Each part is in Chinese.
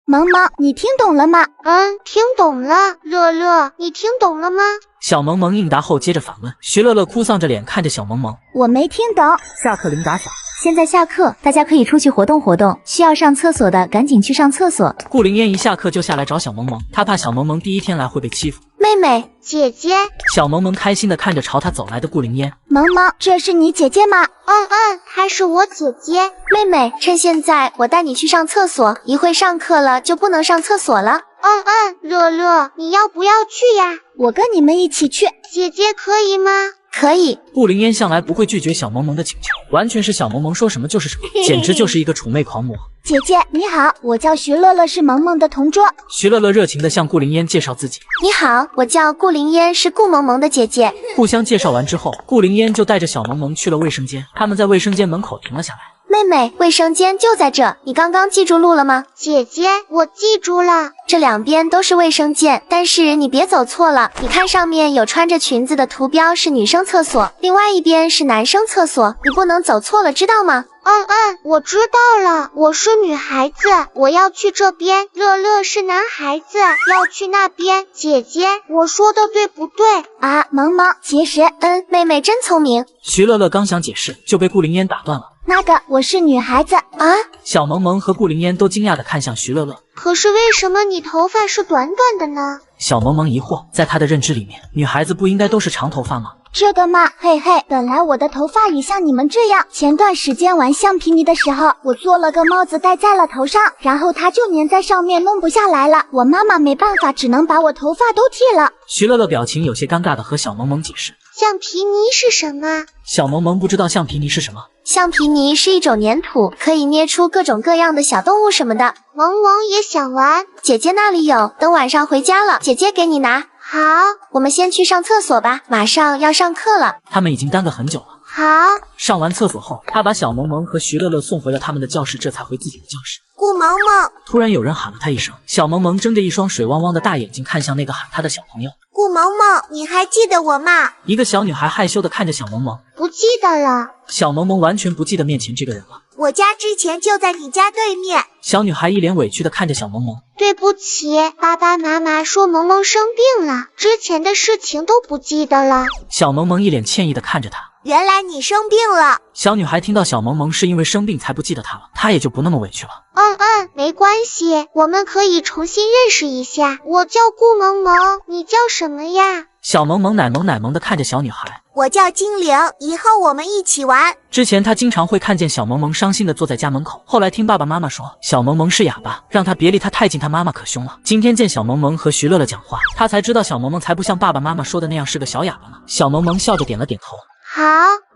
萌萌，你听懂了吗？听懂了。乐乐，你听懂了吗？小萌萌应答后接着反问。徐乐乐哭丧着脸看着小萌萌，我没听懂。下课铃打响，现在下课，大家可以出去活动活动，需要上厕所的赶紧去上厕所。顾灵烟一下课就下来找小萌萌，她怕小萌萌第一天来会被欺负。妹妹，姐姐。小萌萌开心地看着朝她走来的顾灵烟。萌萌，这是你姐姐吗？她是我姐姐。妹妹，趁现在我带你去上厕所，一会上课了就不能上厕所了。乐乐，你要不要去呀？我跟你们一起去。姐姐可以吗？可以。顾灵烟向来不会拒绝小萌萌的请求，完全是小萌萌说什么就是什么，简直就是一个宠妹狂魔。姐姐你好，我叫徐乐乐，是萌萌的同桌。徐乐乐热情地向顾灵烟介绍自己。你好，我叫顾灵烟，是顾萌萌的姐姐。互相介绍完之后，顾灵烟就带着小萌萌去了卫生间。他们在卫生间门口停了下来。妹妹，卫生间就在这，你刚刚记住路了吗？姐姐，我记住了。这两边都是卫生间，但是你别走错了。你看上面有穿着裙子的图标，是女生厕所，另外一边是男生厕所，你不能走错了，知道吗？我知道了，我是女孩子，我要去这边。乐乐是男孩子，要去那边。姐姐，我说的对不对？萌萌，其实，妹妹真聪明。徐乐乐刚想解释，就被顾灵烟打断了。那个，我是女孩子。小萌萌和顾灵烟都惊讶地看向徐乐乐。可是为什么你头发是短短的呢？小萌萌疑惑，在她的认知里面，女孩子不应该都是长头发吗？这个嘛，嘿嘿，本来我的头发也像你们这样。前段时间玩橡皮泥的时候，我做了个帽子戴在了头上，然后它就粘在上面，弄不下来了。我妈妈没办法，只能把我头发都剃了。徐乐乐表情有些尴尬地和小萌萌解释。橡皮泥是什么？小萌萌不知道橡皮泥是什么。橡皮泥是一种粘土，可以捏出各种各样的小动物什么的。萌萌也想玩。姐姐那里有，等晚上回家了，姐姐给你拿。好，我们先去上厕所吧，马上要上课了。他们已经耽搁很久了。好。上完厕所后，他把小萌萌和徐乐乐送回了他们的教室，这才回自己的教室。顾萌萌。突然有人喊了他一声，小萌萌睁着一双水汪汪的大眼睛看向那个喊他的小朋友。顾萌萌，你还记得我吗？一个小女孩害羞地看着小萌萌。不记得了。小萌萌完全不记得面前这个人了。我家之前就在你家对面。小女孩一脸委屈地看着小萌萌。对不起，爸爸妈妈说萌萌生病了，之前的事情都不记得了。小萌萌一脸歉意地看着她。原来你生病了。小女孩听到小萌萌是因为生病才不记得她了，她也就不那么委屈了。没关系，我们可以重新认识一下。我叫顾萌萌，你叫什么呀？小萌萌奶萌奶萌地看着小女孩。我叫精灵，以后我们一起玩。之前她经常会看见小萌萌伤心地坐在家门口，后来听爸爸妈妈说小萌萌是哑巴，让她别离她太近，她妈妈可凶了。今天见小萌萌和徐乐乐讲话，她才知道小萌萌才不像爸爸妈妈说的那样是个小哑巴呢。小萌萌笑着点了点头。好，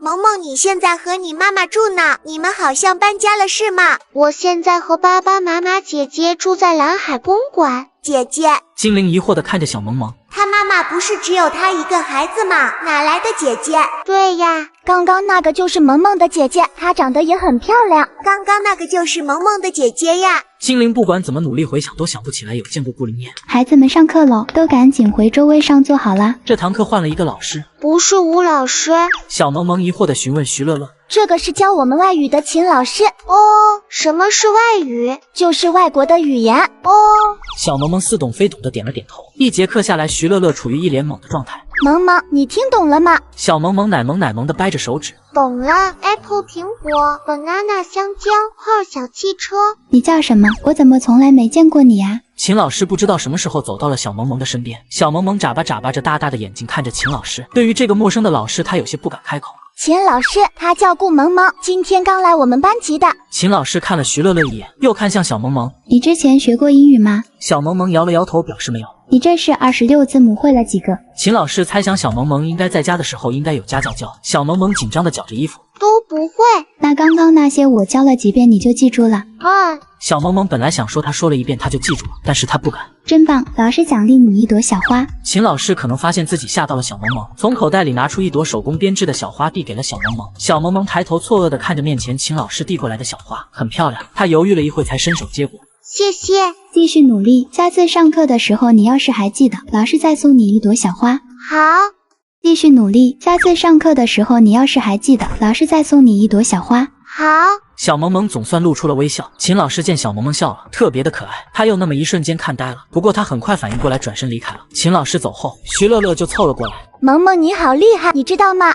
萌萌你现在和你妈妈住呢，你们好像搬家了是吗？我现在和爸爸妈妈姐姐住在蓝海公馆。姐姐。精灵疑惑地看着小萌萌。他妈妈不是只有他一个孩子吗？哪来的姐姐？对呀，刚刚那个就是萌萌的姐姐，她长得也很漂亮。刚刚那个就是萌萌的姐姐呀。精灵不管怎么努力回想都想不起来有见过顾灵烟。孩子们上课喽，都赶紧回座位上坐好啦。这堂课换了一个老师。不是吴老师。小萌萌疑惑地询问徐乐乐。这个是教我们外语的秦老师。什么是外语？就是外国的语言。小萌萌似懂非懂地点了点头。一节课下来，徐乐乐处于一脸懵的状态。萌萌，你听懂了吗？小萌萌奶萌奶萌地掰着手指。懂了 ，apple 苹果 ，banana 香蕉，car 小汽车。你叫什么？我怎么从来没见过你啊？秦老师不知道什么时候走到了小萌萌的身边，小萌萌眨巴着大大的眼睛看着秦老师。对于这个陌生的老师，他有些不敢开口。秦老师，他叫顾萌萌，今天刚来我们班级的。秦老师看了徐乐乐一眼，又看向小萌萌。你之前学过英语吗？小萌萌摇了摇头，表示没有。你这是26字母会了几个？秦老师猜想小萌萌应该在家的时候应该有家教教。小萌萌紧张地绞着衣服。都不会。那刚刚那些我教了几遍你就记住了？小萌萌本来想说他说了一遍他就记住了，但是他不敢。真棒，老师奖励你一朵小花。秦老师可能发现自己吓到了小萌萌，从口袋里拿出一朵手工编织的小花递给了小萌萌。小萌萌抬头错愕地看着面前秦老师递过来的小花，很漂亮。她犹豫了一会才伸手接过。谢谢。继续努力，下次上课的时候你要是还记得，老师再送你一朵小花。好。继续努力，下次上课的时候你要是还记得，老师再送你一朵小花。好。好。小萌萌总算露出了微笑。秦老师见小萌萌笑了，特别的可爱，他又那么一瞬间看呆了。不过他很快反应过来，转身离开了。秦老师走后，徐乐乐就凑了过来。萌萌你好厉害，你知道吗？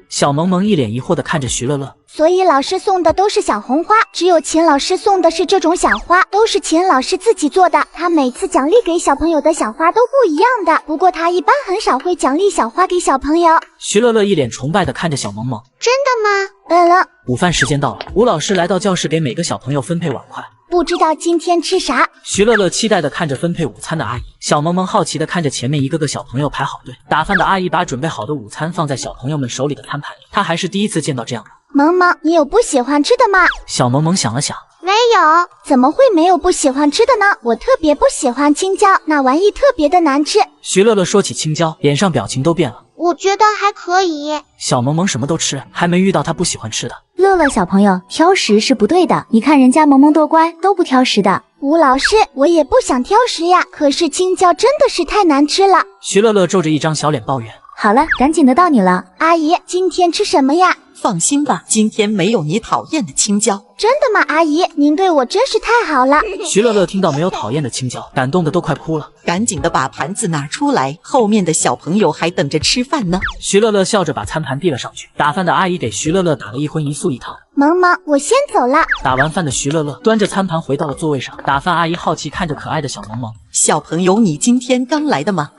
小萌萌一脸疑惑地看着徐乐乐。所以老师送的都是小红花，只有秦老师送的是这种小花，都是秦老师自己做的。他每次奖励给小朋友的小花都不一样的，不过他一般很少会奖励小花给小朋友。徐乐乐一脸崇拜地看着小萌萌。真的吗？午饭时间到了，吴老师来到教室给每个小朋友分配碗筷。不知道今天吃啥？徐乐乐期待地看着分配午餐的阿姨，小萌萌好奇地看着前面一个个小朋友排好队，打饭的阿姨把准备好的午餐放在小朋友们手里的餐盘里，她还是第一次见到这样的。萌萌，你有不喜欢吃的吗？小萌萌想了想，没有。怎么会没有不喜欢吃的呢？我特别不喜欢青椒，那玩意特别的难吃。徐乐乐说起青椒，脸上表情都变了。我觉得还可以。小萌萌什么都吃，还没遇到她不喜欢吃的。乐乐小朋友挑食是不对的，你看人家萌萌多乖，都不挑食的。吴老师，我也不想挑食呀，可是青椒真的是太难吃了。徐乐乐皱着一张小脸抱怨。好了，赶紧的到你了。阿姨，今天吃什么呀？放心吧，今天没有你讨厌的青椒。真的吗，阿姨？您对我真是太好了。徐乐乐听到没有讨厌的青椒，感动的都快哭了。赶紧的把盘子拿出来，后面的小朋友还等着吃饭呢。徐乐乐笑着把餐盘递了上去，打饭的阿姨给徐乐乐打了一荤一素一汤。萌萌，我先走了。打完饭的徐乐乐端着餐盘回到了座位上，打饭阿姨好奇看着可爱的小萌萌。小朋友，你今天刚来的吗？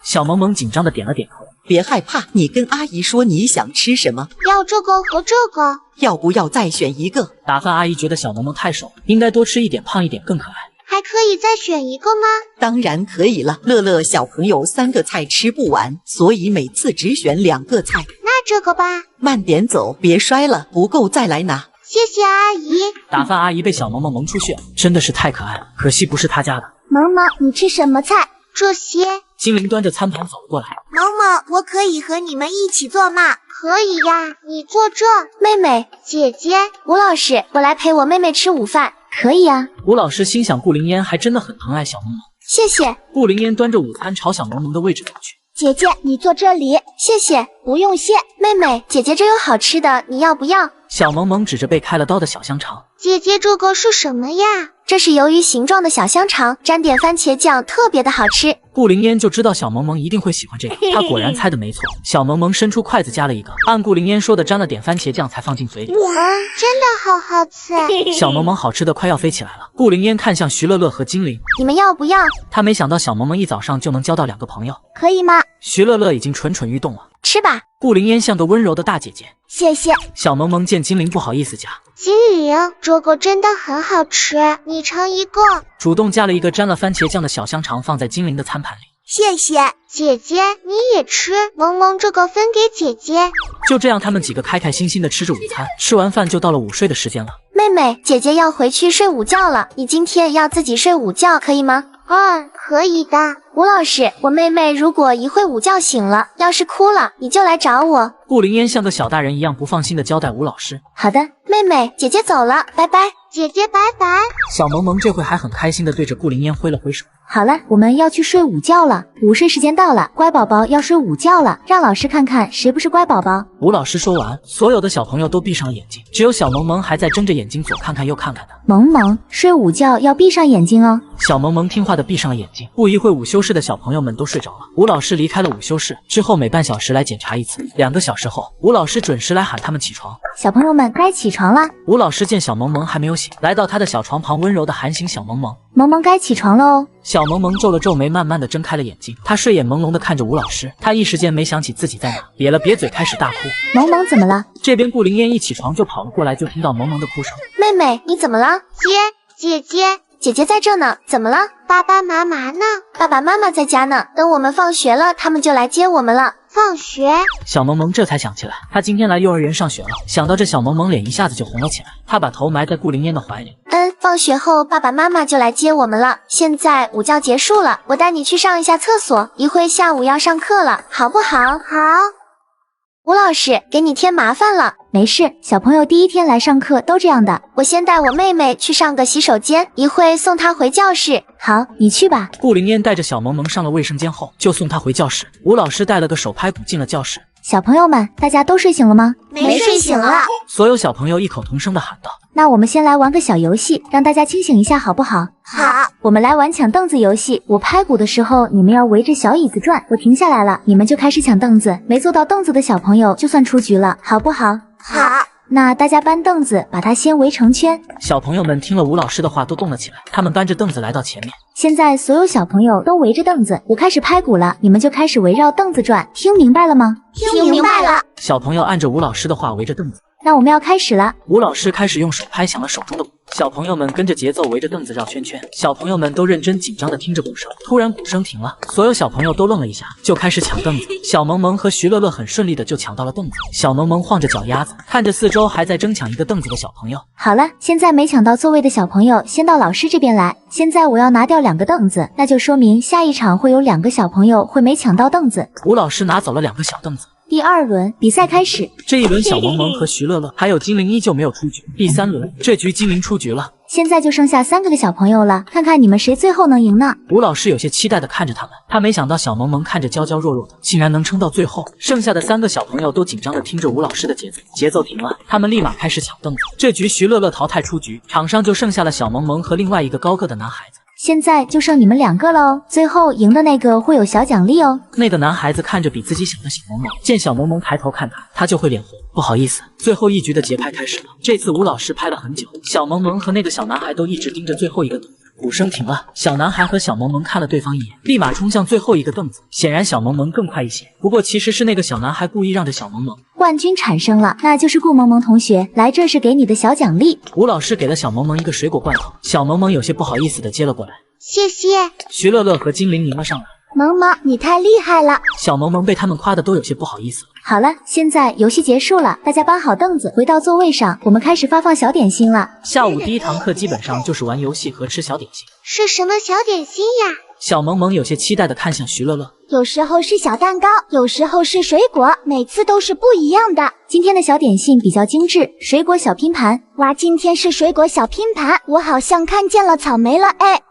小萌萌紧张的点了点头。别害怕，你跟阿姨说你想吃什么，要这个和这个。要不要再选一个？打饭阿姨觉得小萌萌太瘦，应该多吃一点，胖一点更可爱。还可以再选一个吗？当然可以了，乐乐小朋友3个菜吃不完，所以每次只选2个菜。那这个吧。慢点走，别摔了，不够再来拿。谢谢阿姨。打饭阿姨被小萌萌萌出血了，真的是太可爱了，可惜不是她家的。萌萌，你吃什么菜？这些。精灵端着餐盘走了过来。萌萌，我可以和你们一起做吗？可以呀，你坐这。妹妹，姐姐。吴老师，我来陪我妹妹吃午饭。可以啊。吴老师心想顾灵烟还真的很疼爱小萌萌。谢谢。顾灵烟端着午餐朝小萌萌的位置走去。姐姐，你坐这里。谢谢。不用谢。妹妹，姐姐这有好吃的，你要不要？小萌萌指着被开了刀的小香肠。姐姐，这个是什么呀？这是鱿鱼形状的小香肠，沾点番茄酱，特别的好吃。顾灵烟就知道小萌萌一定会喜欢这个，她果然猜的没错。小萌萌伸出筷子夹了一个，按顾灵烟说的沾了点番茄酱才放进嘴里。哇，真的好好吃。小萌萌好吃的快要飞起来了。顾灵烟看向徐乐乐和精灵，你们要不要？她没想到小萌萌一早上就能交到2个朋友，可以吗？徐乐乐已经蠢蠢欲动了。吃吧。顾灵烟像个温柔的大姐姐。谢谢。小萌萌见精灵不好意思夹，精灵，这个真的很好吃，你尝一个。主动夹了一个沾了番茄酱的小香肠放在精灵的餐盘里。谢谢。姐姐，你也吃。萌萌，这个分给姐姐。就这样，他们几个开开心心的吃着午餐。吃完饭就到了午睡的时间了。妹妹，姐姐要回去睡午觉了，你今天要自己睡午觉，可以吗？可以的。吴老师，我妹妹如果一会午觉醒了，要是哭了，你就来找我。顾灵烟像个小大人一样不放心的交代吴老师。好的，妹妹，姐姐走了，拜拜。姐姐拜拜。小萌萌这回还很开心的对着顾灵烟挥了挥手。好了，我们要去睡午觉了，午睡时间到了，乖宝宝要睡午觉了，让老师看看谁不是乖宝宝。吴老师说完，所有的小朋友都闭上了眼睛，只有小萌萌还在睁着眼睛左看看右看看的。萌萌，睡午觉要闭上眼睛哦。小萌萌听话的闭上了眼睛。不一会，午休室的小朋友们都睡着了。吴老师离开了午休室之后，每半小时来检查一次。2个小时后，吴老师准时来喊他们起床。小朋友们该起床了。吴老师见小萌萌还没有醒，来到他的小床旁，温柔的喊醒小萌萌。萌萌该起床了哦。小萌萌皱了皱眉，慢慢的睁开了眼睛。她睡眼朦胧的看着吴老师，她一时间没想起自己在哪，咧了瘪嘴开始大哭。萌萌怎么了？这边顾灵烟一起床就跑了过来，就听到萌萌的哭声。妹妹，你怎么了？姐姐。姐姐在这呢，怎么了？爸爸妈妈呢？爸爸妈妈在家呢，等我们放学了，他们就来接我们了。放学？小萌萌这才想起来，她今天来幼儿园上学了。想到这，小萌萌脸一下子就红了起来，她把头埋在顾灵烟的怀里。放学后爸爸妈妈就来接我们了。现在午觉结束了，我带你去上一下厕所，一会下午要上课了，好不好？好。吴老师，给你添麻烦了。没事，小朋友第一天来上课都这样的。我先带我妹妹去上个洗手间，一会送她回教室。好，你去吧。顾灵烟带着小萌萌上了卫生间后，就送她回教室。吴老师带了个手拍鼓进了教室。小朋友们，大家都睡醒了吗？没睡醒了。所有小朋友异口同声地喊道。那我们先来玩个小游戏，让大家清醒一下，好不好？好，我们来玩抢凳子游戏。我拍鼓的时候，你们要围着小椅子转，我停下来了，你们就开始抢凳子。没坐到凳子的小朋友就算出局了，好不好？好。那大家搬凳子，把它先围成圈。小朋友们听了吴老师的话都动了起来，他们搬着凳子来到前面。现在所有小朋友都围着凳子，我开始拍鼓了，你们就开始围绕凳子转，听明白了吗？听明白了。小朋友按着吴老师的话围着凳子。那我们要开始了。吴老师开始用手拍响了手中的鼓，小朋友们跟着节奏围着凳子绕圈圈。小朋友们都认真紧张地听着鼓声。突然鼓声停了，所有小朋友都愣了一下，就开始抢凳子。小萌萌和徐乐乐很顺利的就抢到了凳子。小萌萌晃着脚丫子，看着四周还在争抢一个凳子的小朋友。好了，现在没抢到座位的小朋友先到老师这边来。现在我要拿掉2个凳子，那就说明下一场会有2个小朋友会没抢到凳子。吴老师拿走了2个小凳子。第2轮比赛开始，这一轮小萌萌和徐乐乐还有精灵依旧没有出局。第3轮，这局精灵出局了。现在就剩下3个的小朋友了，看看你们谁最后能赢呢？吴老师有些期待地看着他们，他没想到小萌萌看着娇娇弱弱的，竟然能撑到最后。剩下的3个小朋友都紧张地听着吴老师的节奏，节奏停了，他们立马开始抢凳子。这局徐乐乐淘汰出局，场上就剩下了小萌萌和另外一个高个的男孩子。现在就剩你们2个了哦，最后赢的那个会有小奖励哦。那个男孩子看着比自己小的小萌萌，见小萌萌抬头看他，他就会脸红。不好意思，最后一局的节拍开始了。这次吴老师拍了很久，小萌萌和那个小男孩都一直盯着最后一个凳子。鼓声停了，小男孩和小萌萌看了对方一眼，立马冲向最后一个凳子。显然小萌萌更快一些，不过其实是那个小男孩故意让着小萌萌。冠军产生了，那就是顾萌萌同学，来，这是给你的小奖励。吴老师给了小萌萌一个水果罐头，小萌萌有些不好意思的接了过来。谢谢。徐乐乐和精灵迎了上来。萌萌，你太厉害了！小萌萌被他们夸的都有些不好意思了。好了，现在游戏结束了，大家搬好凳子，回到座位上，我们开始发放小点心了。下午第1堂课基本上就是玩游戏和吃小点心。是什么小点心呀？小萌萌有些期待地看向徐乐乐。有时候是小蛋糕，有时候是水果，每次都是不一样的。今天的小点心比较精致，水果小拼盘。哇，今天是水果小拼盘，我好像看见了草莓了，哎。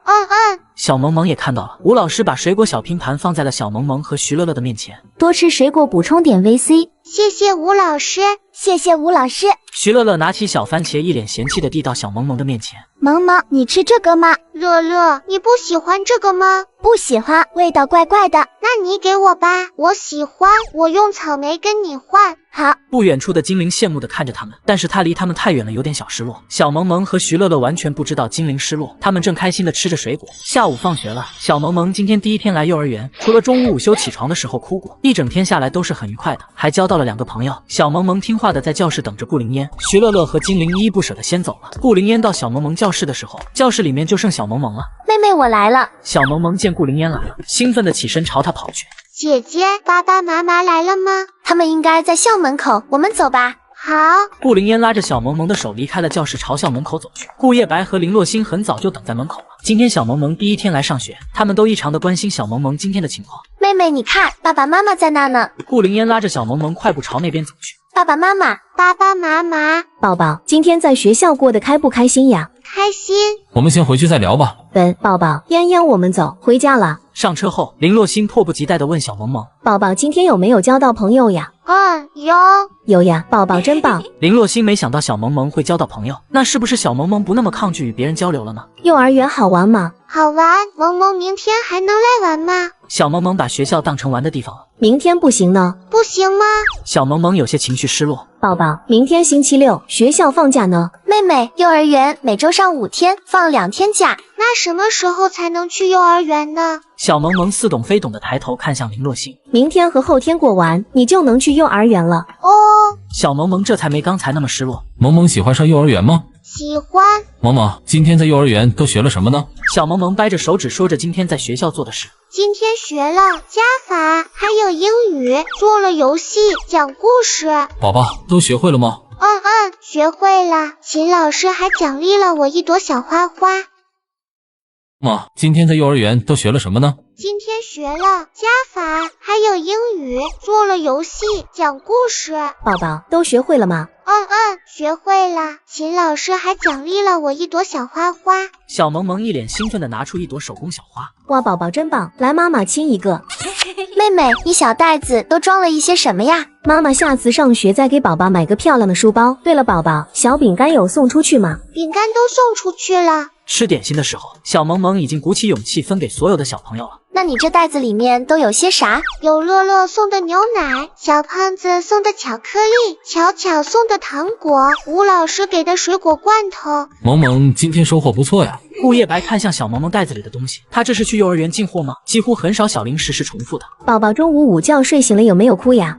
小萌萌也看到了，吴老师把水果小拼盘放在了小萌萌和徐乐乐的面前。多吃水果补充点 VC。谢谢吴老师。谢谢吴老师。徐乐乐拿起小番茄，一脸嫌弃地递到小萌萌的面前。萌萌，你吃这个吗？乐乐，你不喜欢这个吗？不喜欢，味道怪怪的。那你给我吧，我喜欢，我用草莓跟你换。好。不远处的精灵羡慕地看着他们，但是他离他们太远了，有点小失落。小萌萌和徐乐乐完全不知道精灵失落，他们正开心地吃着水果。下午放学了，小萌萌今天第1天来幼儿园，除了中午午休起床的时候哭过，一整天下来都是很愉快的，还交到了2个朋友。小萌萌听话地在教室等着顾灵烟，徐乐乐和精灵依依不舍地先走了。顾灵烟到小萌萌教室的时候，教室里面就剩小萌萌了。妹妹，我来了。小萌萌见顾灵烟来了，兴奋地起身朝她跑去。姐姐，爸爸妈妈来了吗？他们应该在校门口，我们走吧。好。顾灵烟拉着小萌萌的手离开了教室，朝校门口走去。顾叶白和林洛星很早就等在门口了。今天小萌萌第1天来上学，他们都异常的关心小萌萌今天的情况。妹妹，你看，爸爸妈妈在那呢。顾灵烟拉着小萌萌快步朝那边走去。爸爸妈妈，爸爸妈妈，宝宝，今天在学校过得开不开心呀？开心。我们先回去再聊吧。宝宝，嫣嫣，我们走，回家了。上车后，林洛星迫不及待地问小萌萌：“宝宝，今天有没有交到朋友呀？”有。有呀，宝宝真棒。林洛星没想到小萌萌会交到朋友，那是不是小萌萌不那么抗拒与别人交流了呢？幼儿园好玩吗？好玩，萌萌明天还能来玩吗？小萌萌把学校当成玩的地方了。明天不行呢？不行吗？小萌萌有些情绪失落。宝宝，明天星期6，学校放假呢。妹妹，幼儿园每周上5天，放2天假。那什么时候才能去幼儿园呢？小萌萌似懂非懂的抬头看向林洛星。明天和后天过完，你就能去幼儿园了。小萌萌这才没刚才那么失落。萌萌喜欢上幼儿园吗？喜欢。萌萌，今天在幼儿园都学了什么呢？小萌萌掰着手指说着今天在学校做的事。今天学了加法，还有英语，做了游戏，讲故事。宝宝，都学会了吗？学会了。秦老师还奖励了我1朵小花花。妈，今天在幼儿园都学了什么呢？今天学了加法，还有英语，做了游戏，讲故事。宝宝，都学会了吗？学会了。秦老师还奖励了我1朵小花花。小萌萌一脸兴奋地拿出1朵手工小花。哇，宝宝真棒，来妈妈亲一个。妹妹，你小袋子都装了一些什么呀？妈妈下次上学再给宝宝买个漂亮的书包。对了，宝宝，小饼干有送出去吗？饼干都送出去了。吃点心的时候，小萌萌已经鼓起勇气分给所有的小朋友了。那你这袋子里面都有些啥？有乐乐送的牛奶，小胖子送的巧克力，巧巧送的糖果，吴老师给的水果罐头。萌萌今天收获不错呀。顾叶白看向小萌萌袋子里的东西，他这是去幼儿园进货吗？几乎很少小零食是重复的。宝宝中午午觉睡醒了有没有哭呀？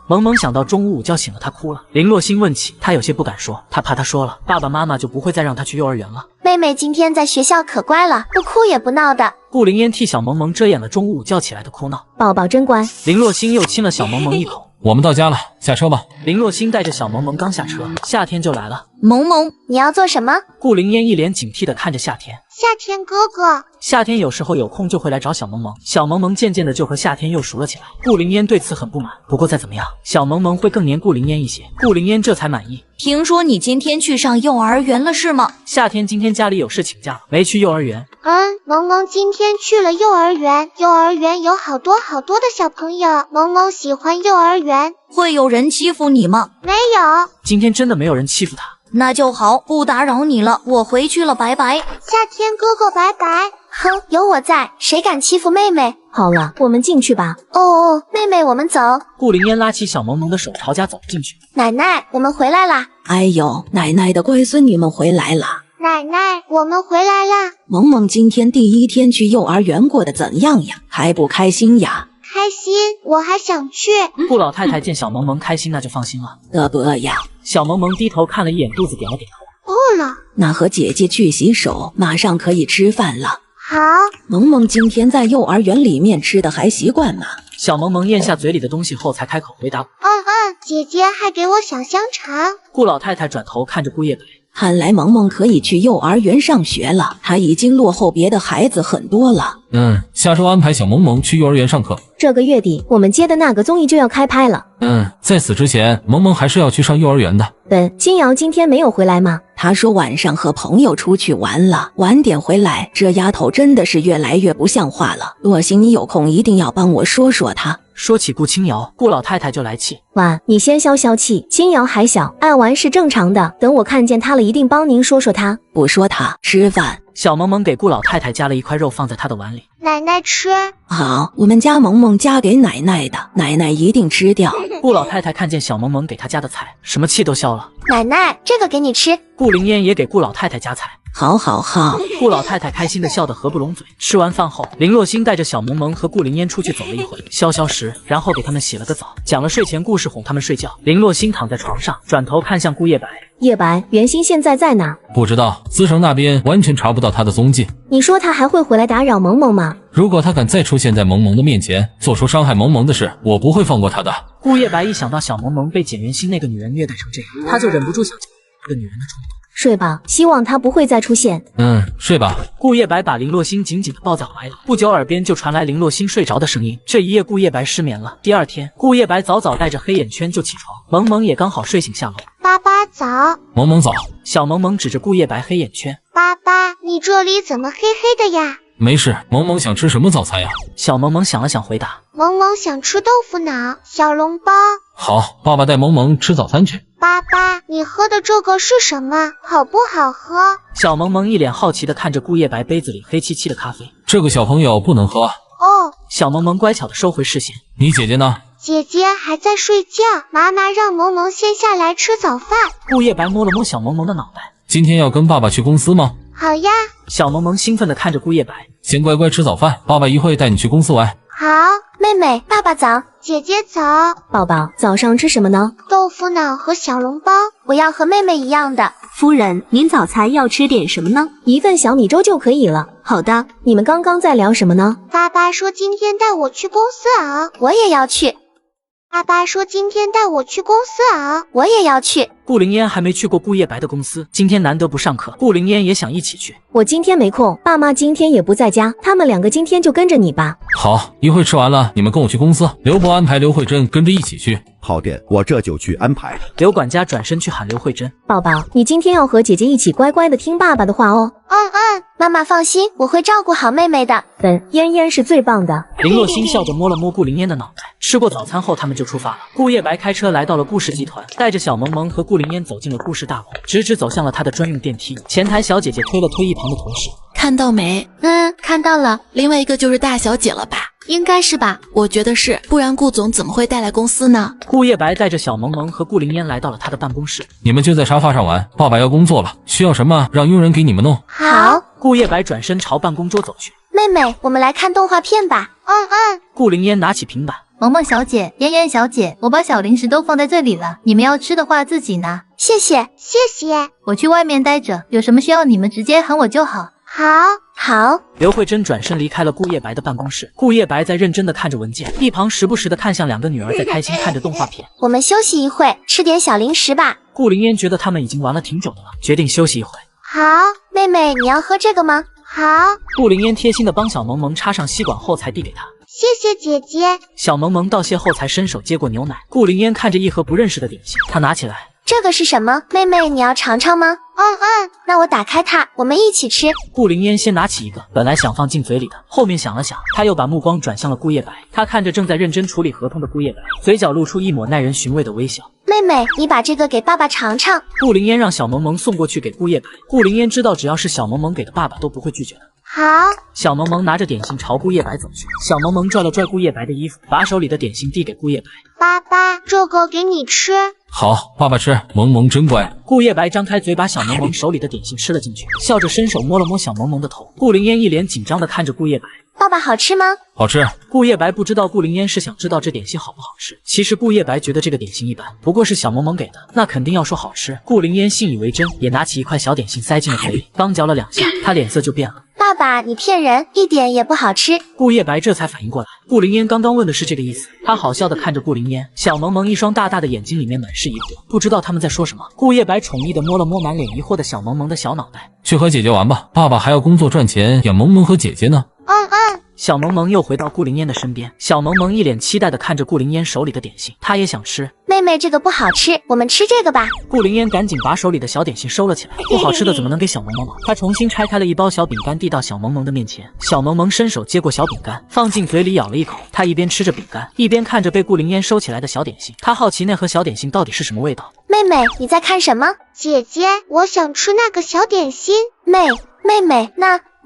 萌萌想到中午午觉醒了，他哭了。林洛星问起，他有些不敢说，他怕他说了，爸爸妈妈就不会再让他去幼儿园了。妹妹今天在学校可乖了，不哭也不闹的。顾灵烟替小萌萌遮掩了中午午觉起来的哭闹。宝宝真乖。林洛星又亲了小萌萌一口。我们到家了，下车吧。林洛星带着小萌萌刚下车，夏天就来了。萌萌，你要做什么？顾灵烟一脸警惕地看着夏天。夏天哥哥，夏天有时候有空就会来找小萌萌，小萌萌渐渐的就和夏天又熟了起来。顾灵烟对此很不满，不过再怎么样，小萌萌会更黏顾灵烟一些，顾灵烟这才满意。听说你今天去上幼儿园了是吗？夏天今天家里有事请假了，没去幼儿园。萌萌今天去了幼儿园，幼儿园有好多的小朋友，萌萌喜欢幼儿园。会有人欺负你吗？没有。今天真的没有人欺负他。那就好，不打扰你了，我回去了，拜拜。夏天哥哥拜拜。哼，有我在，谁敢欺负妹妹？好了，我们进去吧。哦，妹妹，我们走。顾灵烟拉起小萌萌的手，朝家走进去。奶奶，我们回来啦。哎呦，奶奶的乖孙女们回来了。奶奶，我们回来啦。萌萌今天第一天去幼儿园过得怎样呀？还不开心呀？开心，我还想去。顾老太太见小萌萌开心，那就放心了。不呀。小萌萌低头看了一眼肚子，点了点头。饿了。那和姐姐去洗手，马上可以吃饭了。好。萌萌今天在幼儿园里面吃的还习惯吗？小萌萌咽下嘴里的东西后才开口回答。姐姐还给我小香肠。顾老太太转头看着顾叶白。看来萌萌可以去幼儿园上学了，她已经落后别的孩子很多了。下周安排小萌萌去幼儿园上课。这个月底我们接的那个综艺就要开拍了。在此之前，萌萌还是要去上幼儿园的。金瑶今天没有回来吗？她说晚上和朋友出去玩了，晚点回来。这丫头真的是越来越不像话了。洛星，你有空一定要帮我说说她。说起顾清瑶，顾老太太就来气。哇，你先消消气，清瑶还小，爱玩是正常的。等我看见她了，一定帮您说说她。不说她，吃饭。小萌萌给顾老太太夹了一块肉放在她的碗里。奶奶吃。好，我们家萌萌夹给奶奶的，奶奶一定吃掉。顾老太太看见小萌萌给她夹的菜，什么气都消了。奶奶，这个给你吃。顾灵烟也给顾老太太夹菜。好。顾老太太开心的笑得合不拢嘴。吃完饭后，林若星带着小萌萌和顾灵烟出去走了一会，消食，然后给他们洗了个澡，讲了睡前故事哄他们睡觉。林若星躺在床上，转头看向顾叶白。叶白，袁心现在哪？不知道，资城那边完全查不到他的踪迹。你说他还会回来打扰萌萌吗？如果他敢再出现在萌萌的面前，做出伤害萌萌的事，我不会放过他的。顾叶白一想到小萌萌被简元心那个女人虐待成这样，他就忍不住想起这个女人的冲动。睡吧，希望他不会再出现。睡吧。顾叶白把林洛星紧紧地抱在怀里，不久耳边就传来林洛星睡着的声音。这一夜顾叶白失眠了。第二天，顾叶白早早带着黑眼圈就起床，萌萌也刚好睡醒下楼。爸爸早。萌萌早。小萌萌指着顾叶白黑眼圈。爸爸，你这里怎么黑黑的呀？没事，萌萌想吃什么早餐呀？小萌萌想了想回答。萌萌想吃豆腐脑、小笼包。好，爸爸带萌萌吃早餐去。爸爸，你喝的这个是什么？好不好喝？小萌萌一脸好奇地看着顾叶白杯子里黑漆漆的咖啡。这个小朋友不能喝。小萌萌乖巧地收回视线。你姐姐呢？姐姐还在睡觉，妈妈让萌萌先下来吃早饭。顾叶白摸了摸小萌萌的脑袋。今天要跟爸爸去公司吗？好呀。小萌萌兴奋地看着顾叶白。先乖乖吃早饭，爸爸一会带你去公司玩。好。妹妹，爸爸早。姐姐早。宝宝，早上吃什么呢？豆腐脑和小笼包。我要和妹妹一样的。夫人，您早餐要吃点什么呢？一份小米粥就可以了。好的。你们刚刚在聊什么呢？爸爸说今天带我去公司熬。我也要去。爸爸说今天带我去公司熬。我也要去。顾灵烟还没去过顾叶白的公司，今天难得不上课，顾灵烟也想一起去。我今天没空，爸妈今天也不在家，他们两个今天就跟着你吧。好，一会吃完了，你们跟我去公司。刘伯安排刘慧珍跟着一起去。好的，我这就去安排。刘管家转身去喊刘慧珍：“宝宝，你今天要和姐姐一起乖乖的听爸爸的话哦。”妈妈放心，我会照顾好妹妹的。嫣嫣是最棒的。林洛心笑着摸了摸顾灵烟的脑袋。吃过早餐后，他们就出发了。顾叶白开车来到了顾氏集团，带着小萌萌和顾灵烟走进了顾氏大楼，直直走向了他的专用电梯。前台小姐姐推了推一旁的同事：“看到没？看到了。另外一个就是大小姐了吧？应该是吧？我觉得是，不然顾总怎么会带来公司呢？”顾叶白带着小萌萌和顾灵烟来到了他的办公室。你们就在沙发上玩，爸爸要工作了，需要什么让佣人给你们弄。好。顾叶白转身朝办公桌走去。妹妹，我们来看动画片吧。顾灵烟拿起平板。萌萌小姐，嫣嫣小姐，我把小零食都放在这里了，你们要吃的话自己拿。谢谢。我去外面待着，有什么需要你们直接喊我就好。好。刘慧珍转身离开了顾叶白的办公室。顾叶白在认真的看着文件，一旁时不时的看向两个女儿在开心看着动画片。我们休息一会，吃点小零食吧。顾灵烟觉得他们已经玩了挺久的了，决定休息一会。好。妹妹，你要喝这个吗？好。顾灵烟贴心的帮小萌萌插上吸管后才递给她。谢谢姐姐。小萌萌道谢后才伸手接过牛奶。顾灵烟看着一盒不认识的点心，她拿起来。这个是什么？妹妹，你要尝尝吗？那我打开它，我们一起吃。顾灵烟先拿起一个，本来想放进嘴里的，后面想了想，她又把目光转向了顾叶白。她看着正在认真处理合同的顾叶白，嘴角露出一抹耐人寻味的微笑。妹妹，你把这个给爸爸尝尝。顾灵烟让小萌萌送过去给顾叶白。顾灵烟知道，只要是小萌萌给的，爸爸都不会拒绝的。好。小萌萌拿着点心朝顾叶白走去。小萌萌拽了拽顾叶白的衣服，把手里的点心递给顾叶白。爸爸，这个给你吃。好，爸爸吃。萌萌真乖。顾叶白张开嘴把小萌萌手里的点心吃了进去，笑着伸手摸了摸小萌萌的头。顾灵烟一脸紧张的看着顾叶白。爸爸好吃吗？好吃。顾叶白不知道顾灵烟是想知道这点心好不好吃。其实顾叶白觉得这个点心一般，不过是小萌萌给的，那肯定要说好吃。顾灵烟信以为真，也拿起一块小点心塞进了嘴里，刚嚼了2下，她脸色就变了。爸爸，你骗人，一点也不好吃。顾叶白这才反应过来，顾灵烟刚刚问的是这个意思。他好笑的看着顾灵烟，小萌萌一双大大的眼睛里面满是疑惑，不知道他们在说什么。顾叶白宠溺的摸了摸满脸疑惑的小萌萌的小脑袋。去和姐姐玩吧，爸爸还要工作赚钱养萌萌和姐姐呢。小萌萌又回到顾灵烟的身边，小萌萌一脸期待的看着顾灵烟手里的点心，她也想吃。妹妹，这个不好吃，我们吃这个吧。顾灵烟赶紧把手里的小点心收了起来，不好吃的怎么能给小萌萌呢？她重新拆开了一包小饼干递到小萌萌的面前，小萌萌伸手接过小饼干放进嘴里咬了一口，她一边吃着饼干一边看着被顾灵烟收起来的小点心，她好奇那盒小点心到底是什么味道。妹妹，你在看什么？姐姐，我想吃那个小点心。妹妹，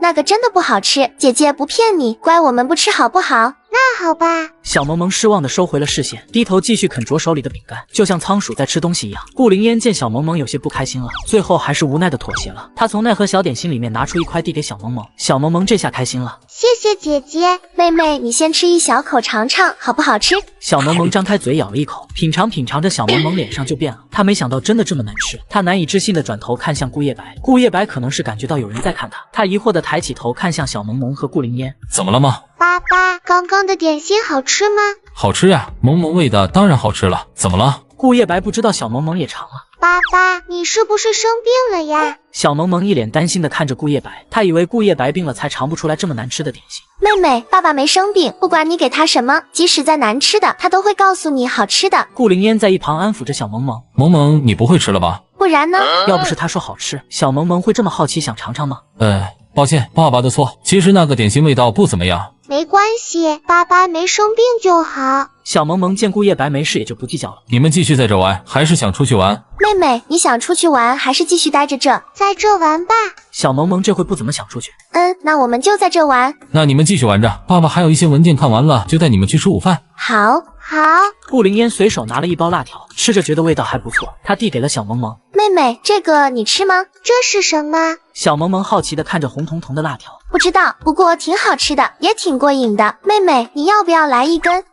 那个真的不好吃，姐姐不骗你，乖，我们不吃好不好？那好吧。小萌萌失望的收回了视线，低头继续啃着手里的饼干，就像仓鼠在吃东西一样。顾灵烟见小萌萌有些不开心了，最后还是无奈的妥协了。她从那盒小点心里面拿出一块递给小萌萌，小萌萌这下开心了。谢谢姐姐。妹妹，你先吃一小口尝尝，好不好吃？小萌萌张开嘴咬了一口，品尝着，小萌萌脸上就变了。她没想到真的这么难吃，她难以置信的转头看向顾叶白。顾叶白可能是感觉到有人在看他，他疑惑的抬起头看向小萌萌和顾灵烟。怎么了吗？爸爸，刚刚的点心好吃吗？好吃呀，萌萌喂的当然好吃了。怎么了？顾叶白不知道小萌萌也尝了。爸爸，你是不是生病了呀？小萌萌一脸担心的看着顾叶白，她以为顾叶白病了才尝不出来这么难吃的点心。妹妹，爸爸没生病，不管你给他什么，即使再难吃的，他都会告诉你好吃的。顾灵烟在一旁安抚着小萌萌。萌萌，你不会吃了吧？不然呢？要不是他说好吃，小萌萌会这么好奇想尝尝吗？抱歉，爸爸的错。其实那个点心味道不怎么样。没关系，爸爸没生病就好。小萌萌见顾叶白没事也就不计较了。你们继续在这玩，还是想出去玩？妹妹，你想出去玩还是继续待着这？在这玩吧。小萌萌这回不怎么想出去。那我们就在这玩。那你们继续玩着，爸爸还有一些文件看完了，就带你们去吃午饭。好。顾灵烟随手拿了一包辣条，吃着觉得味道还不错，她递给了小萌萌。妹妹，这个你吃吗？这是什么？小萌萌好奇的看着红彤彤的辣条。不知道，不过挺好吃的，也挺过瘾的。妹妹，你要不要来一根？